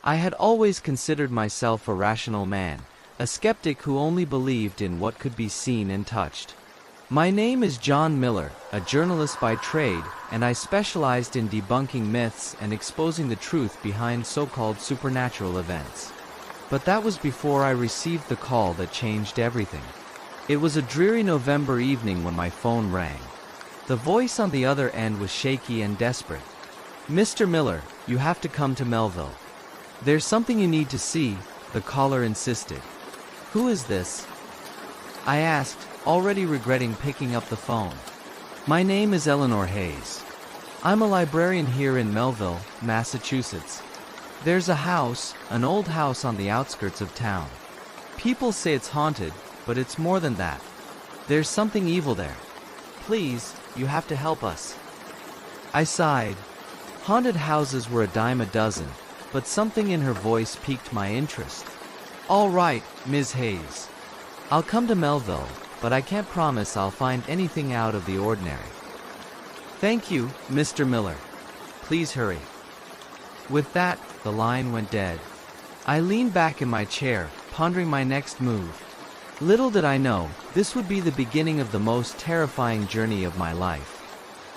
I had always considered myself a rational man, a skeptic who only believed in what could be seen and touched. My name is John Miller, a journalist by trade, and I specialized in debunking myths and exposing the truth behind so-called supernatural events. But that was before I received the call that changed everything. It was a dreary November evening when my phone rang. The voice on the other end was shaky and desperate. "Mr. Miller, you have to come to Melville. There's something you need to see," the caller insisted. "Who is this?" I asked, already regretting picking up the phone. "My name is Eleanor Hayes. I'm a librarian here in Melville, Massachusetts. There's a house, an old house on the outskirts of town. People say it's haunted, but it's more than that. There's something evil there. Please, you have to help us." I sighed. Haunted houses were a dime a dozen, but something in her voice piqued my interest. "All right, Ms. Hayes. I'll come to Melville, but I can't promise I'll find anything out of the ordinary." "Thank you, Mr. Miller. Please hurry." With that, the line went dead. I leaned back in my chair, pondering my next move. Little did I know, this would be the beginning of the most terrifying journey of my life.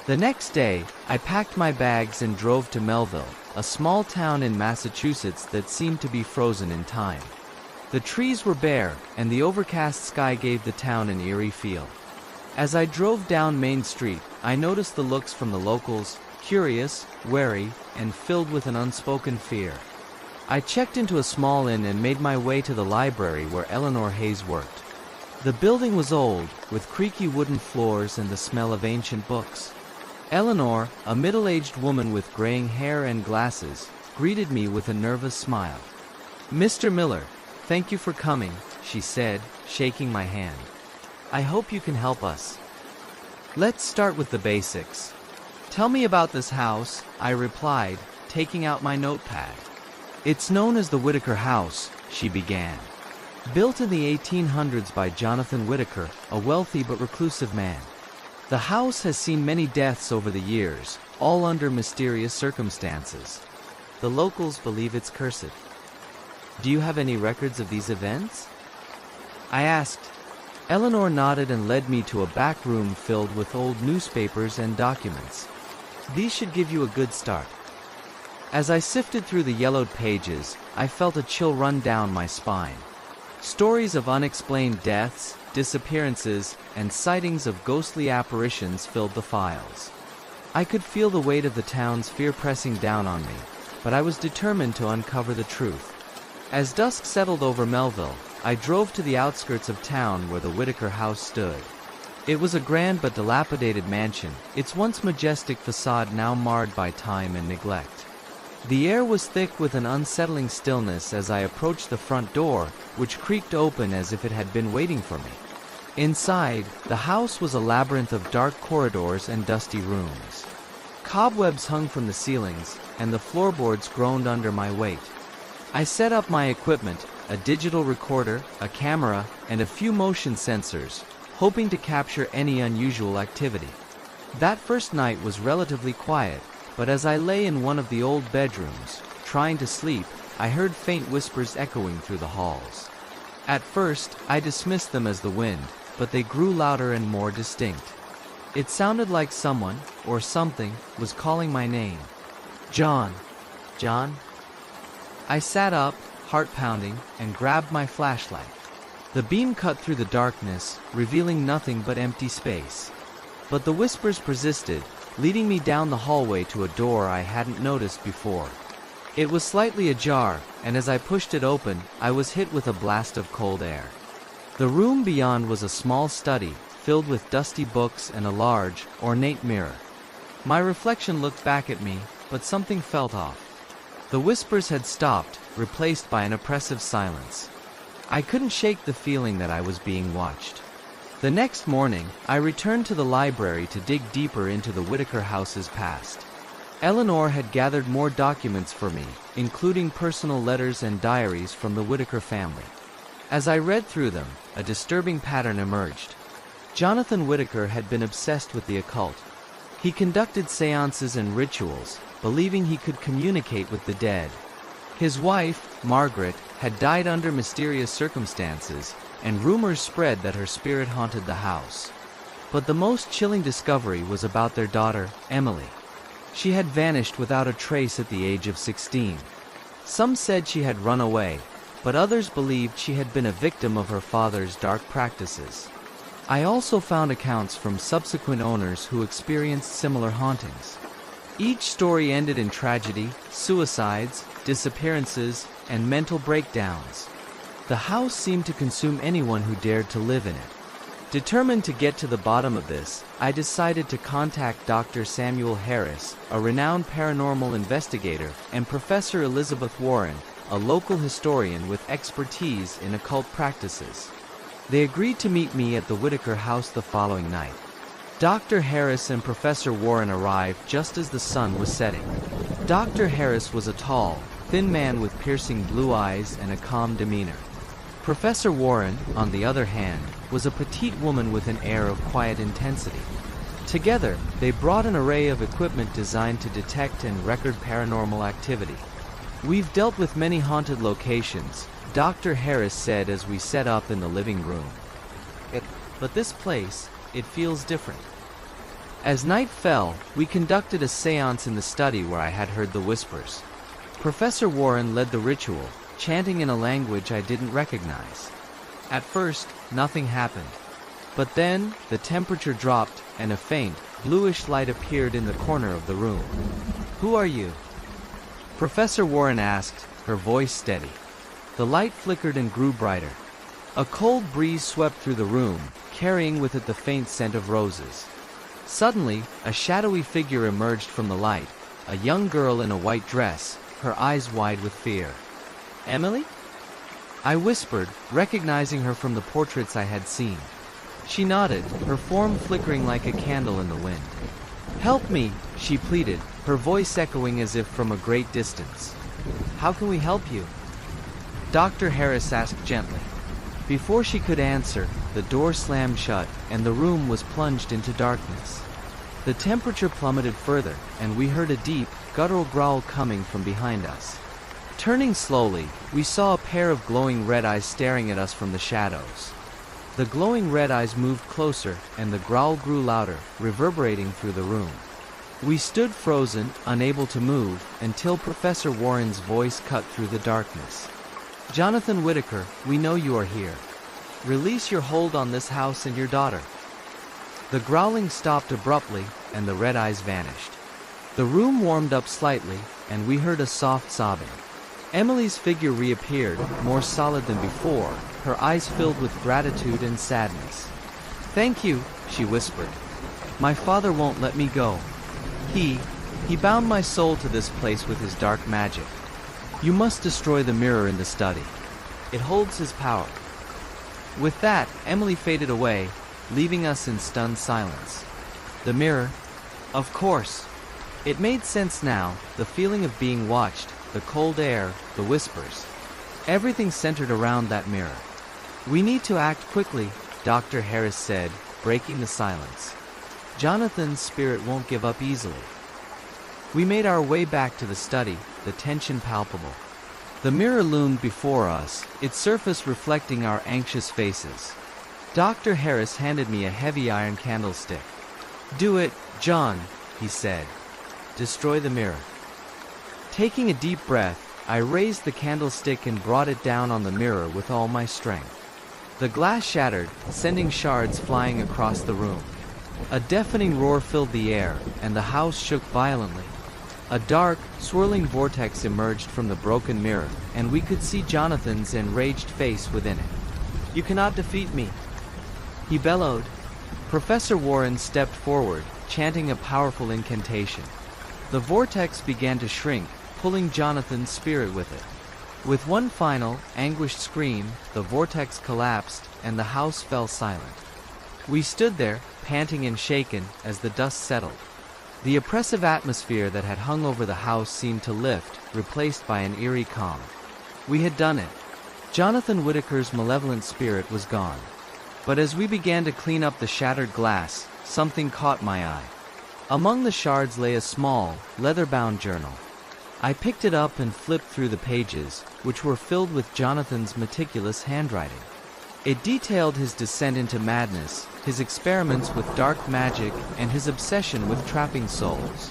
The next day, I packed my bags and drove to Melville, a small town in Massachusetts that seemed to be frozen in time. The trees were bare, and the overcast sky gave the town an eerie feel. As I drove down Main Street, I noticed the looks from the locals, curious, wary, and filled with an unspoken fear. I checked into a small inn and made my way to the library where Eleanor Hayes worked. The building was old, with creaky wooden floors and the smell of ancient books. Eleanor, a middle-aged woman with graying hair and glasses, greeted me with a nervous smile. "Mr. Miller, thank you for coming," she said, shaking my hand. "I hope you can help us. Let's start with the basics. Tell me about this house," I replied, taking out my notepad. "It's known as the Whitaker House," she began. "Built in the 1800s by Jonathan Whitaker, a wealthy but reclusive man. The house has seen many deaths over the years, all under mysterious circumstances. The locals believe it's cursed." "Do you have any records of these events?" I asked. Eleanor nodded and led me to a back room filled with old newspapers and documents. "These should give you a good start." As I sifted through the yellowed pages, I felt a chill run down my spine. Stories of unexplained deaths, disappearances, and sightings of ghostly apparitions filled the files. I could feel the weight of the town's fear pressing down on me, but I was determined to uncover the truth. As dusk settled over Melville, I drove to the outskirts of town where the Whitaker House stood. It was a grand but dilapidated mansion, its once majestic facade now marred by time and neglect. The air was thick with an unsettling stillness as I approached the front door, which creaked open as if it had been waiting for me. Inside, the house was a labyrinth of dark corridors and dusty rooms. Cobwebs hung from the ceilings, and the floorboards groaned under my weight. I set up my equipment, a digital recorder, a camera, and a few motion sensors, hoping to capture any unusual activity. That first night was relatively quiet, but as I lay in one of the old bedrooms, trying to sleep, I heard faint whispers echoing through the halls. At first, I dismissed them as the wind, but they grew louder and more distinct. It sounded like someone, or something, was calling my name. "John! John?" I sat up, heart pounding, and grabbed my flashlight. The beam cut through the darkness, revealing nothing but empty space. But the whispers persisted, leading me down the hallway to a door I hadn't noticed before. It was slightly ajar, and as I pushed it open, I was hit with a blast of cold air. The room beyond was a small study, filled with dusty books and a large, ornate mirror. My reflection looked back at me, but something felt off. The whispers had stopped, replaced by an oppressive silence. I couldn't shake the feeling that I was being watched. The next morning, I returned to the library to dig deeper into the Whitaker House's past. Eleanor had gathered more documents for me, including personal letters and diaries from the Whitaker family. As I read through them, a disturbing pattern emerged. Jonathan Whitaker had been obsessed with the occult. He conducted seances and rituals, believing he could communicate with the dead. His wife, Margaret, had died under mysterious circumstances, and rumors spread that her spirit haunted the house. But the most chilling discovery was about their daughter, Emily. She had vanished without a trace at the age of 16. Some said she had run away, but others believed she had been a victim of her father's dark practices. I also found accounts from subsequent owners who experienced similar hauntings. Each story ended in tragedy, suicides, disappearances, and mental breakdowns. The house seemed to consume anyone who dared to live in it. Determined to get to the bottom of this, I decided to contact Dr. Samuel Harris, a renowned paranormal investigator, and Professor Elizabeth Warren, a local historian with expertise in occult practices. They agreed to meet me at the Whitaker House the following night. Dr. Harris and Professor Warren arrived just as the sun was setting. Dr. Harris was a tall, thin man with piercing blue eyes and a calm demeanor. Professor Warren, on the other hand, was a petite woman with an air of quiet intensity. Together, they brought an array of equipment designed to detect and record paranormal activity. "We've dealt with many haunted locations," Dr. Harris said as we set up in the living room. But this place, it feels different. As night fell, we conducted a séance in the study where I had heard the whispers. Professor Warren led the ritual, chanting in a language I didn't recognize. At first, nothing happened. But then, the temperature dropped, and a faint, bluish light appeared in the corner of the room. "Who are you?" Professor Warren asked, her voice steady. The light flickered and grew brighter. A cold breeze swept through the room, carrying with it the faint scent of roses. Suddenly, a shadowy figure emerged from the light, a young girl in a white dress, her eyes wide with fear. "Emily?" I whispered, recognizing her from the portraits I had seen. She nodded, her form flickering like a candle in the wind. "Help me," she pleaded, her voice echoing as if from a great distance. "How can we help you?" Dr. Harris asked gently. Before she could answer, the door slammed shut, and the room was plunged into darkness. The temperature plummeted further, and we heard a deep, guttural growl coming from behind us. Turning slowly, we saw a pair of glowing red eyes staring at us from the shadows. The glowing red eyes moved closer, and the growl grew louder, reverberating through the room. We stood frozen, unable to move, until Professor Warren's voice cut through the darkness. "Jonathan Whitaker, we know you are here. Release your hold on this house and your daughter." The growling stopped abruptly, and the red eyes vanished. The room warmed up slightly, and we heard a soft sobbing. Emily's figure reappeared, more solid than before, her eyes filled with gratitude and sadness. "Thank you," she whispered. "My father won't let me go. He bound my soul to this place with his dark magic. You must destroy the mirror in the study. It holds his power." With that, Emily faded away, leaving us in stunned silence. The mirror? Of course. It made sense now, the feeling of being watched, the cold air, the whispers. Everything centered around that mirror. "We need to act quickly," Dr. Harris said, breaking the silence. "Jonathan's spirit won't give up easily." We made our way back to the study, the tension palpable. The mirror loomed before us, its surface reflecting our anxious faces. Dr. Harris handed me a heavy iron candlestick. "Do it, John," he said. "Destroy the mirror." Taking a deep breath, I raised the candlestick and brought it down on the mirror with all my strength. The glass shattered, sending shards flying across the room. A deafening roar filled the air, and the house shook violently. A dark, swirling vortex emerged from the broken mirror, and we could see Jonathan's enraged face within it. "You cannot defeat me," he bellowed. Professor Warren stepped forward, chanting a powerful incantation. The vortex began to shrink, pulling Jonathan's spirit with it. With one final, anguished scream, the vortex collapsed, and the house fell silent. We stood there, panting and shaken, as the dust settled. The oppressive atmosphere that had hung over the house seemed to lift, replaced by an eerie calm. We had done it. Jonathan Whitaker's malevolent spirit was gone. But as we began to clean up the shattered glass, something caught my eye. Among the shards lay a small, leather-bound journal. I picked it up and flipped through the pages, which were filled with Jonathan's meticulous handwriting. It detailed his descent into madness, his experiments with dark magic, and his obsession with trapping souls.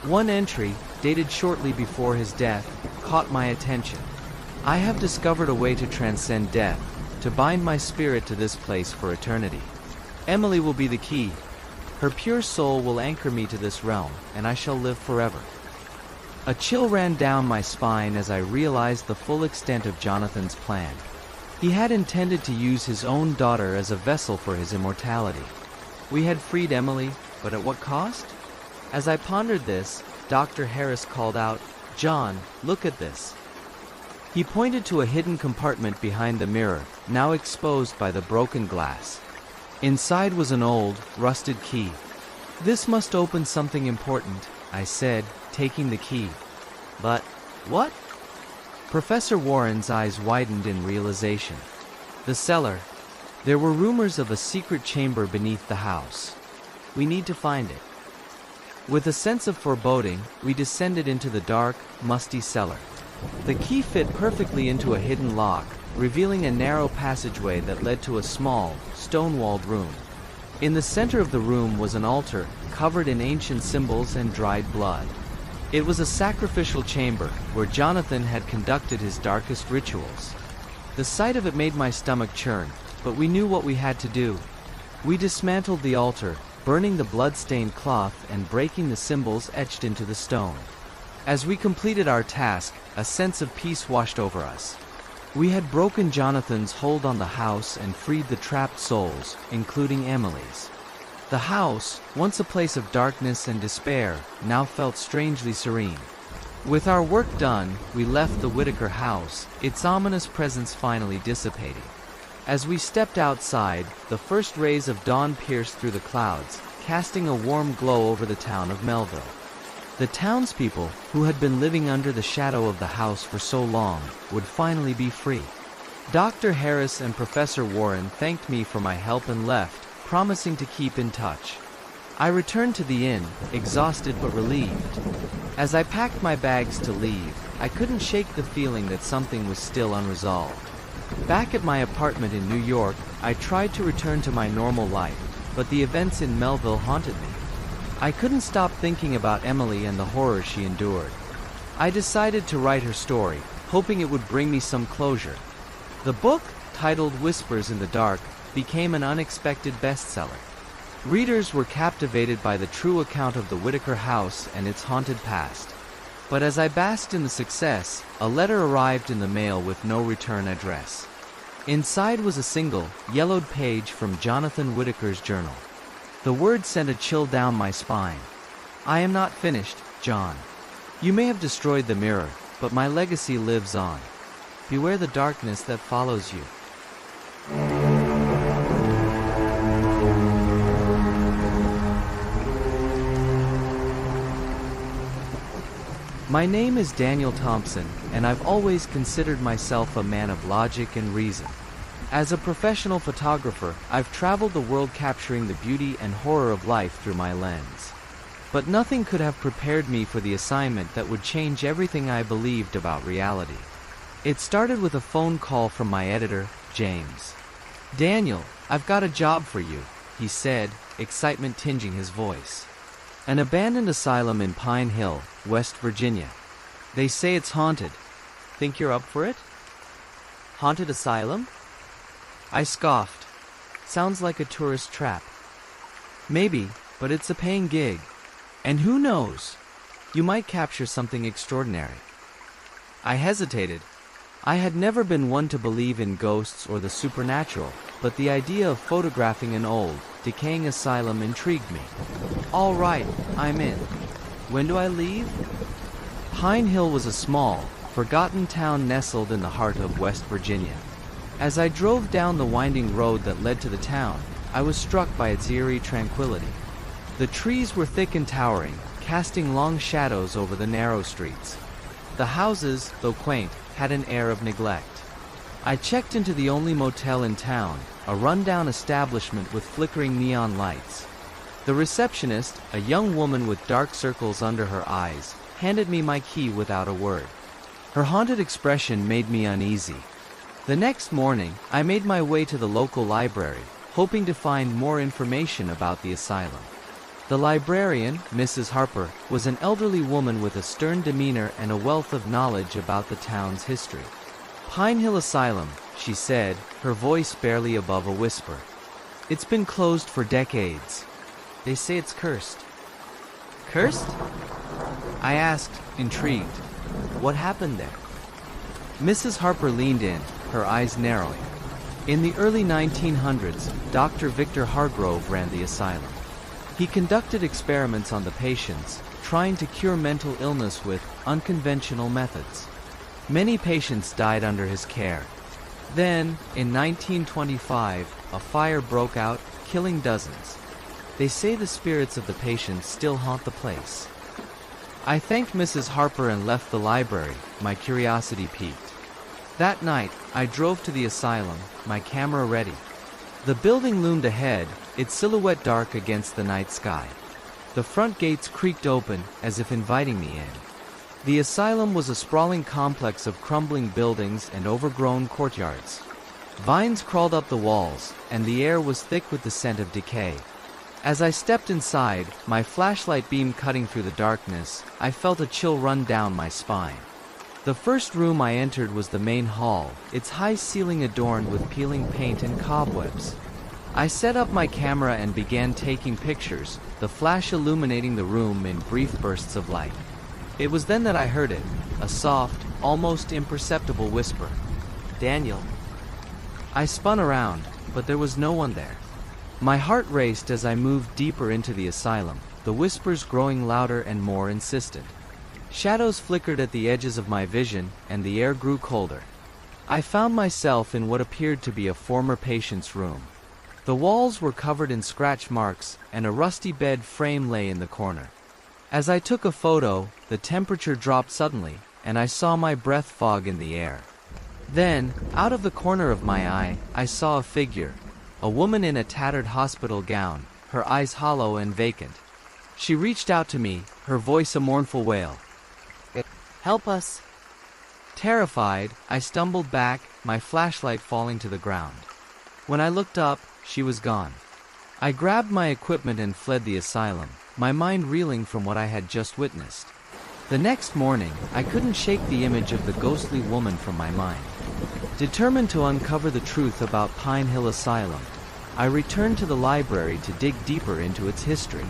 One entry, dated shortly before his death, caught my attention. I have discovered a way to transcend death, to bind my spirit to this place for eternity. Emily will be the key. Her pure soul will anchor me to this realm, and I shall live forever. A chill ran down my spine as I realized the full extent of Jonathan's plan. He had intended to use his own daughter as a vessel for his immortality. We had freed Emily, but at what cost? As I pondered this, Dr. Harris called out, "John, look at this." He pointed to a hidden compartment behind the mirror, now exposed by the broken glass. Inside was an old, rusted key. "This must open something important," I said, taking the key. "But what?" Professor Warren's eyes widened in realization. "The cellar. There were rumors of a secret chamber beneath the house. We need to find it." With a sense of foreboding, we descended into the dark, musty cellar. The key fit perfectly into a hidden lock, revealing a narrow passageway that led to a small, stone-walled room. In the center of the room was an altar, covered in ancient symbols and dried blood. It was a sacrificial chamber, where Jonathan had conducted his darkest rituals. The sight of it made my stomach churn, but we knew what we had to do. We dismantled the altar, burning the blood-stained cloth and breaking the symbols etched into the stone. As we completed our task, a sense of peace washed over us. We had broken Jonathan's hold on the house and freed the trapped souls, including Emily's. The house, once a place of darkness and despair, now felt strangely serene. With our work done, we left the Whitaker house, its ominous presence finally dissipating. As we stepped outside, the first rays of dawn pierced through the clouds, casting a warm glow over the town of Melville. The townspeople, who had been living under the shadow of the house for so long, would finally be free. Dr. Harris and Professor Warren thanked me for my help and left, promising to keep in touch. I returned to the inn, exhausted but relieved. As I packed my bags to leave, I couldn't shake the feeling that something was still unresolved. Back at my apartment in New York, I tried to return to my normal life, but the events in Melville haunted me. I couldn't stop thinking about Emily and the horror she endured. I decided to write her story, hoping it would bring me some closure. The book, titled Whispers in the Dark, became an unexpected bestseller. Readers were captivated by the true account of the Whitaker house and its haunted past. But as I basked in the success, a letter arrived in the mail with no return address. Inside was a single, yellowed page from Jonathan Whitaker's journal. The words sent a chill down my spine. "I am not finished, John. You may have destroyed the mirror, but my legacy lives on. Beware the darkness that follows you." My name is Daniel Thompson, and I've always considered myself a man of logic and reason. As a professional photographer, I've traveled the world capturing the beauty and horror of life through my lens. But nothing could have prepared me for the assignment that would change everything I believed about reality. It started with a phone call from my editor, James. "Daniel, I've got a job for you," he said, excitement tinging his voice. "An abandoned asylum in Pine Hill, West Virginia. They say it's haunted. Think you're up for it?" "Haunted asylum?" I scoffed. "Sounds like a tourist trap." "Maybe, but it's a paying gig. And who knows? You might capture something extraordinary." I hesitated. I had never been one to believe in ghosts or the supernatural, but the idea of photographing an old, decaying asylum intrigued me. "All right, I'm in. When do I leave?" Pine Hill was a small, forgotten town nestled in the heart of West Virginia. As I drove down the winding road that led to the town, I was struck by its eerie tranquility. The trees were thick and towering, casting long shadows over the narrow streets. The houses, though quaint, had an air of neglect. I checked into the only motel in town, a rundown establishment with flickering neon lights. The receptionist, a young woman with dark circles under her eyes, handed me my key without a word. Her haunted expression made me uneasy. The next morning, I made my way to the local library, hoping to find more information about the asylum. The librarian, Mrs. Harper, was an elderly woman with a stern demeanor and a wealth of knowledge about the town's history. "Pine Hill Asylum," she said, her voice barely above a whisper. "It's been closed for decades. They say it's cursed." "Cursed?" I asked, intrigued. "What happened there?" Mrs. Harper leaned in, her eyes narrowing. In the early 1900s, Dr. Victor Hargrove ran the asylum. He conducted experiments on the patients, trying to cure mental illness with unconventional methods. Many patients died under his care. Then, in 1925, a fire broke out, killing dozens. They say the spirits of the patients still haunt the place. I thanked Mrs. Harper and left the library, my curiosity piqued. That night, I drove to the asylum, my camera ready. The building loomed ahead, its silhouette dark against the night sky. The front gates creaked open, as if inviting me in. The asylum was a sprawling complex of crumbling buildings and overgrown courtyards. Vines crawled up the walls, and the air was thick with the scent of decay. As I stepped inside, my flashlight beam cutting through the darkness, I felt a chill run down my spine. The first room I entered was the main hall, its high ceiling adorned with peeling paint and cobwebs. I set up my camera and began taking pictures, the flash illuminating the room in brief bursts of light. It was then that I heard it, a soft, almost imperceptible whisper. "Daniel." I spun around, but there was no one there. My heart raced as I moved deeper into the asylum, the whispers growing louder and more insistent. Shadows flickered at the edges of my vision, and the air grew colder. I found myself in what appeared to be a former patient's room. The walls were covered in scratch marks, and a rusty bed frame lay in the corner. As I took a photo, the temperature dropped suddenly, and I saw my breath fog in the air. Then, out of the corner of my eye, I saw a figure, a woman in a tattered hospital gown, her eyes hollow and vacant. She reached out to me, her voice a mournful wail. "Help us!" Terrified, I stumbled back, my flashlight falling to the ground. When I looked up, she was gone. I grabbed my equipment and fled the asylum, my mind reeling from what I had just witnessed. The next morning, I couldn't shake the image of the ghostly woman from my mind. Determined to uncover the truth about Pine Hill Asylum, I returned to the library to dig deeper into its history.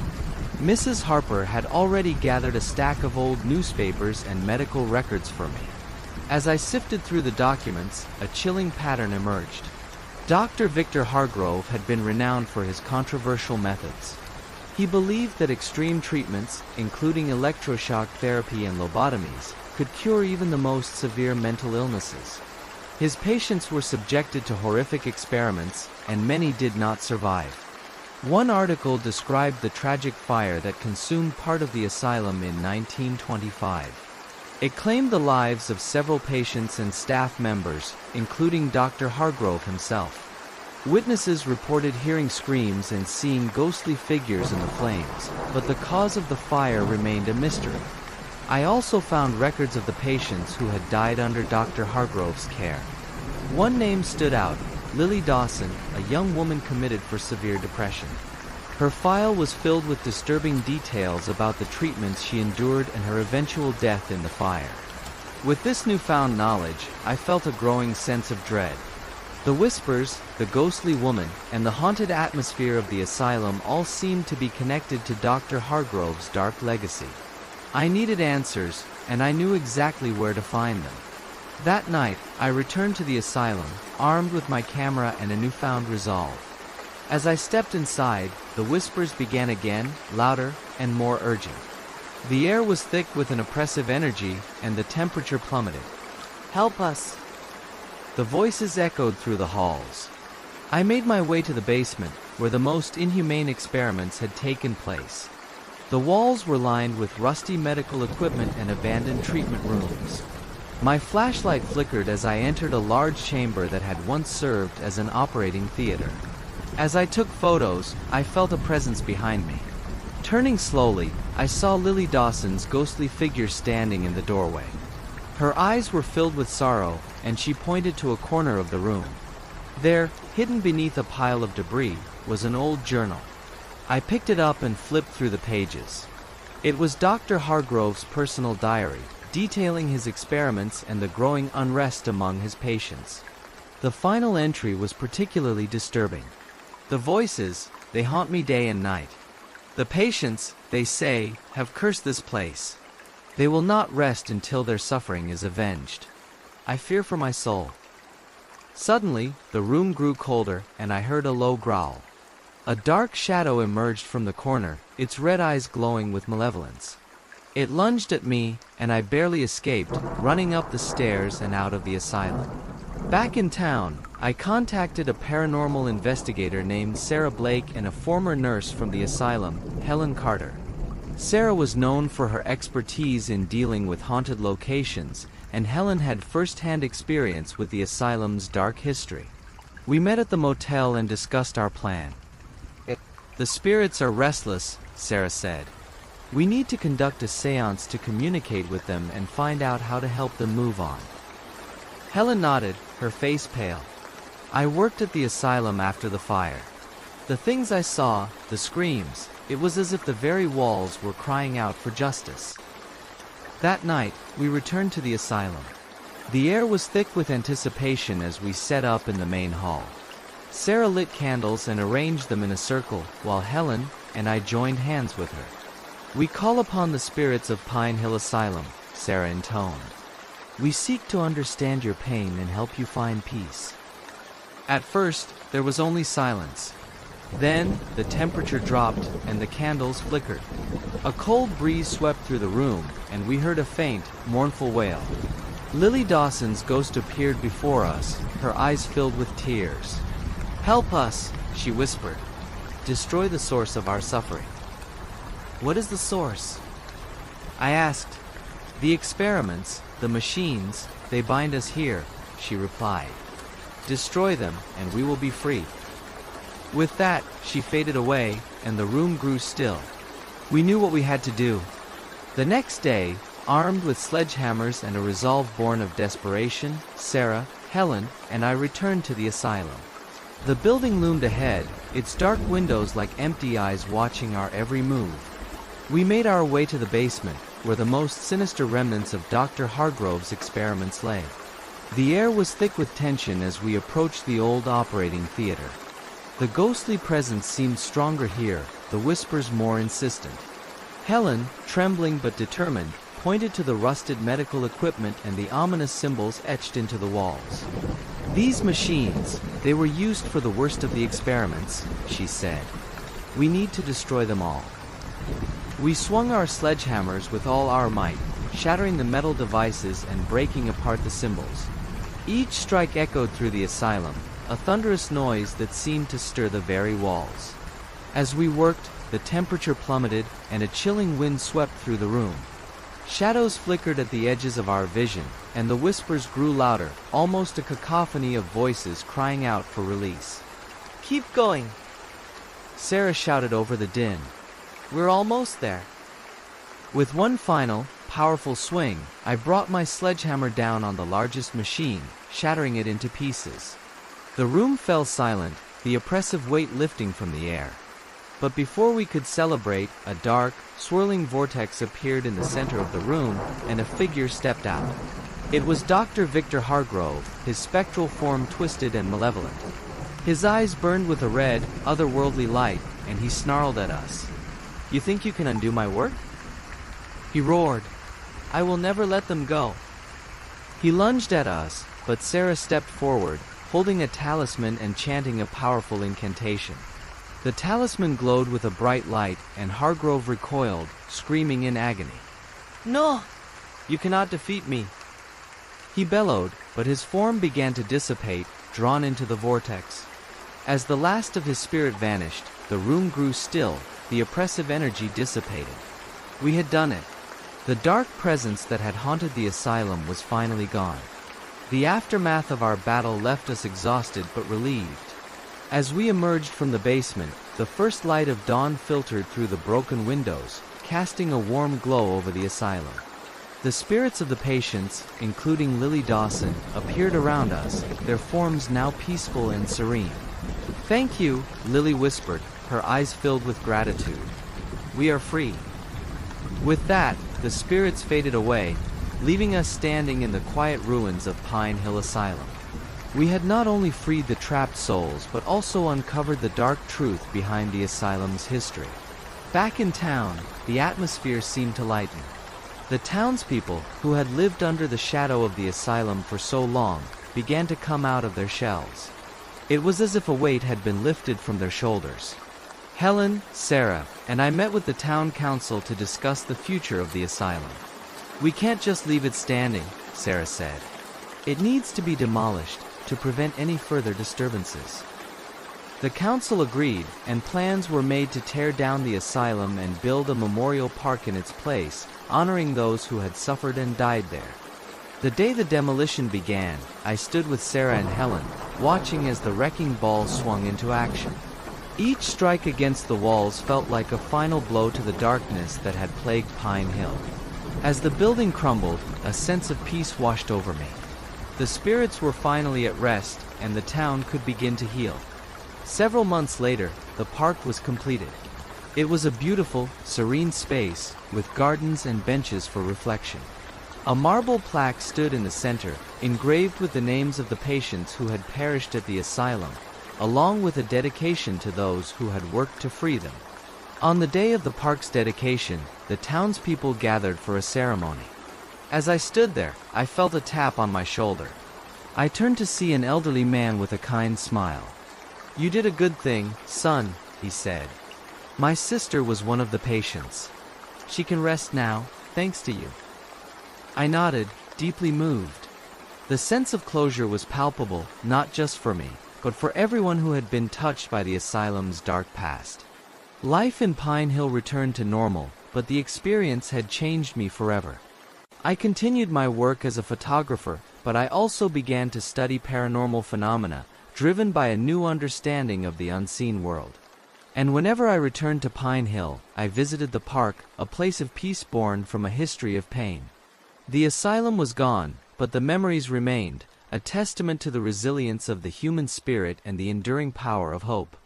Mrs. Harper had already gathered a stack of old newspapers and medical records for me. As I sifted through the documents, a chilling pattern emerged. Dr. Victor Hargrove had been renowned for his controversial methods. He believed that extreme treatments, including electroshock therapy and lobotomies, could cure even the most severe mental illnesses. His patients were subjected to horrific experiments, and many did not survive. One article described the tragic fire that consumed part of the asylum in 1925. It claimed the lives of several patients and staff members, including Dr. Hargrove himself. Witnesses reported hearing screams and seeing ghostly figures in the flames, but the cause of the fire remained a mystery. I also found records of the patients who had died under Dr. Hargrove's care. One name stood out, Lily Dawson, a young woman committed for severe depression. Her file was filled with disturbing details about the treatments she endured and her eventual death in the fire. With this newfound knowledge, I felt a growing sense of dread. The whispers, the ghostly woman, and the haunted atmosphere of the asylum all seemed to be connected to Dr. Hargrove's dark legacy. I needed answers, and I knew exactly where to find them. That night, I returned to the asylum, armed with my camera and a newfound resolve. As I stepped inside, the whispers began again, louder and more urgent. The air was thick with an oppressive energy, and the temperature plummeted. "Help us!" The voices echoed through the halls. I made my way to the basement, where the most inhumane experiments had taken place. The walls were lined with rusty medical equipment and abandoned treatment rooms. My flashlight flickered as I entered a large chamber that had once served as an operating theater. As I took photos, I felt a presence behind me. Turning slowly, I saw Lily Dawson's ghostly figure standing in the doorway. Her eyes were filled with sorrow, and she pointed to a corner of the room. There, hidden beneath a pile of debris, was an old journal. I picked it up and flipped through the pages. It was Dr. Hargrove's personal diary, detailing his experiments and the growing unrest among his patients. The final entry was particularly disturbing. The voices, they haunt me day and night. The patients, they say, have cursed this place. They will not rest until their suffering is avenged. I fear for my soul. Suddenly, the room grew colder, and I heard a low growl. A dark shadow emerged from the corner, its red eyes glowing with malevolence. It lunged at me, and I barely escaped, running up the stairs and out of the asylum. Back in town, I contacted a paranormal investigator named Sarah Blake and a former nurse from the asylum, Helen Carter. Sarah was known for her expertise in dealing with haunted locations, and Helen had first-hand experience with the asylum's dark history. We met at the motel and discussed our plan. "The spirits are restless," Sarah said. "We need to conduct a séance to communicate with them and find out how to help them move on." Helen nodded, her face pale. I worked at the asylum after the fire. The things I saw, the screams, it was as if the very walls were crying out for justice. That night, we returned to the asylum. The air was thick with anticipation as we set up in the main hall. Sarah lit candles and arranged them in a circle, while Helen and I joined hands with her. "We call upon the spirits of Pine Hill Asylum," Sarah intoned. "We seek to understand your pain and help you find peace." At first, there was only silence. Then, the temperature dropped and the candles flickered. A cold breeze swept through the room, and we heard a faint, mournful wail. Lily Dawson's ghost appeared before us, her eyes filled with tears. "Help us," she whispered. "Destroy the source of our suffering." "What is the source?" I asked. "The experiments, the machines, they bind us here," she replied. "Destroy them, and we will be free." With that, she faded away, and the room grew still. We knew what we had to do. The next day, armed with sledgehammers and a resolve born of desperation, Sarah, Helen, and I returned to the asylum. The building loomed ahead, its dark windows like empty eyes watching our every move. We made our way to the basement, where the most sinister remnants of Dr. Hargrove's experiments lay. The air was thick with tension as we approached the old operating theater. The ghostly presence seemed stronger here, the whispers more insistent. Helen, trembling but determined, pointed to the rusted medical equipment and the ominous symbols etched into the walls. "These machines, they were used for the worst of the experiments," she said. "We need to destroy them all." We swung our sledgehammers with all our might, shattering the metal devices and breaking apart the symbols. Each strike echoed through the asylum, a thunderous noise that seemed to stir the very walls. As we worked, the temperature plummeted, and a chilling wind swept through the room. Shadows flickered at the edges of our vision, and the whispers grew louder, almost a cacophony of voices crying out for release. "Keep going," Sarah shouted over the din. "We're almost there." With one final, powerful swing, I brought my sledgehammer down on the largest machine, shattering it into pieces. The room fell silent, the oppressive weight lifting from the air. But before we could celebrate, a dark, swirling vortex appeared in the center of the room, and a figure stepped out. It was Dr. Victor Hargrove, his spectral form twisted and malevolent. His eyes burned with a red, otherworldly light, and he snarled at us. "You think you can undo my work?" He roared. "I will never let them go." He lunged at us, but Sarah stepped forward, holding a talisman and chanting a powerful incantation. The talisman glowed with a bright light, and Hargrove recoiled, screaming in agony. "No! You cannot defeat me!" He bellowed, but his form began to dissipate, drawn into the vortex. As the last of his spirit vanished, the room grew still, the oppressive energy dissipated. We had done it. The dark presence that had haunted the asylum was finally gone. The aftermath of our battle left us exhausted but relieved. As we emerged from the basement, the first light of dawn filtered through the broken windows, casting a warm glow over the asylum. The spirits of the patients, including Lily Dawson, appeared around us, their forms now peaceful and serene. "Thank you," Lily whispered, her eyes filled with gratitude. "We are free." With that, the spirits faded away, leaving us standing in the quiet ruins of Pine Hill Asylum. We had not only freed the trapped souls but also uncovered the dark truth behind the asylum's history. Back in town, the atmosphere seemed to lighten. The townspeople, who had lived under the shadow of the asylum for so long, began to come out of their shells. It was as if a weight had been lifted from their shoulders. Helen, Sarah, and I met with the town council to discuss the future of the asylum. "We can't just leave it standing," Sarah said. "It needs to be demolished to prevent any further disturbances." The council agreed, and plans were made to tear down the asylum and build a memorial park in its place, honoring those who had suffered and died there. The day the demolition began, I stood with Sarah and Helen, watching as the wrecking ball swung into action. Each strike against the walls felt like a final blow to the darkness that had plagued Pine Hill. As the building crumbled, a sense of peace washed over me. The spirits were finally at rest, and the town could begin to heal. Several months later, the park was completed. It was a beautiful, serene space, with gardens and benches for reflection. A marble plaque stood in the center, engraved with the names of the patients who had perished at the asylum, along with a dedication to those who had worked to free them. On the day of the park's dedication, the townspeople gathered for a ceremony. As I stood there, I felt a tap on my shoulder. I turned to see an elderly man with a kind smile. "You did a good thing, son," he said. "My sister was one of the patients. She can rest now, thanks to you." I nodded, deeply moved. The sense of closure was palpable, not just for me, but for everyone who had been touched by the asylum's dark past. Life in Pine Hill returned to normal, but the experience had changed me forever. I continued my work as a photographer, but I also began to study paranormal phenomena, driven by a new understanding of the unseen world. And whenever I returned to Pine Hill, I visited the park, a place of peace born from a history of pain. The asylum was gone, but the memories remained, a testament to the resilience of the human spirit and the enduring power of hope.